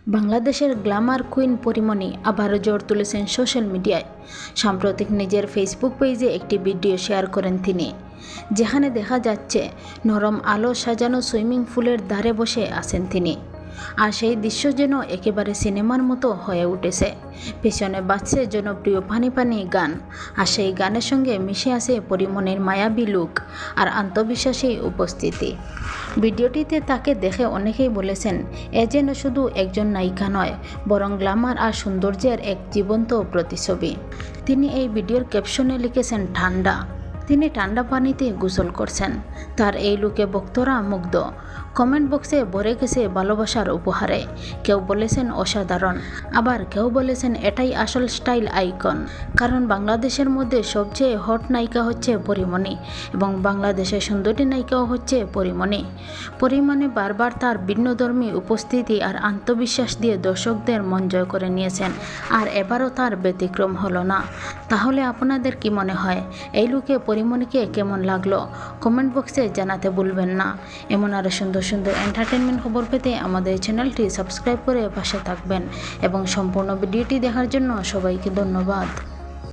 বাংলাদেশের Glamour queen Pori Moni আবারও জ্বর তুলেছেন সোশ্যাল মিডিয়ায়। সাম্প্রতিক নিজের ফেসবুক পেজে একটি ভিডিও শেয়ার করেন তিনি, যেখানে দেখা যাচ্ছে নরম আলো সাজানো সুইমিং পুলের ধারে বসে আছেন তিনি। আর সেই দৃশ্য যেন একেবারে সিনেমার মতো হয়ে উঠেছে। পেছনে বাজছে জনপ্রিয় পানি পানি গান, আর সেই গানের সঙ্গে মিশে আছে পরিমণির মায়াবী লুক আর আত্মবিশ্বাসী উপস্থিতি। ভিডিওটিতে তাকে দেখে অনেকেই বলেছেন, এ যেন শুধু একজন নায়িকা নয়, বরং গ্ল্যামার আর সৌন্দর্যের এক জীবন্ত প্রতিছবি। তিনি এই ভিডিওর ক্যাপশনে লিখেছেন ঠান্ডা। তিনি ঠান্ডা পানিতে গোসল করছেন। তার এই লুকে ভক্তরা মুগ্ধ। কমেন্ট বক্সে ভরে গেছে ভালোবাসার উপহারে। কেউ বলেছেন অসাধারণ, আবার কেউ বলেছেন এটাই আসল স্টাইল আইকন। কারণ বাংলাদেশের মধ্যে সবচেয়ে হট নায়িকা হচ্ছে পরিমণি, এবং বাংলাদেশের সুন্দরী নায়িকাও হচ্ছে পরিমণি। পরিমণি বারবার তার ভিন্নধর্মী উপস্থিতি আর আত্মবিশ্বাস দিয়ে দর্শকদের মন জয় করে নিয়েছেন, আর এবারও তার ব্যতিক্রম হলো না। তাহলে আপনাদের কি মনে হয়, এই লুকে পরিমণিকে কেমন লাগলো? কমেন্ট বক্সে জানাতে ভুলবেন না। এমন আরও সুন্দর সুন্দর এন্টারটেনমেন্ট খবর পেতে আমাদের চ্যানেলটি সাবস্ক্রাইব করে পাশে থাকবেন, এবং সম্পূর্ণ ভিডিওটি দেখার জন্য সবাইকে ধন্যবাদ।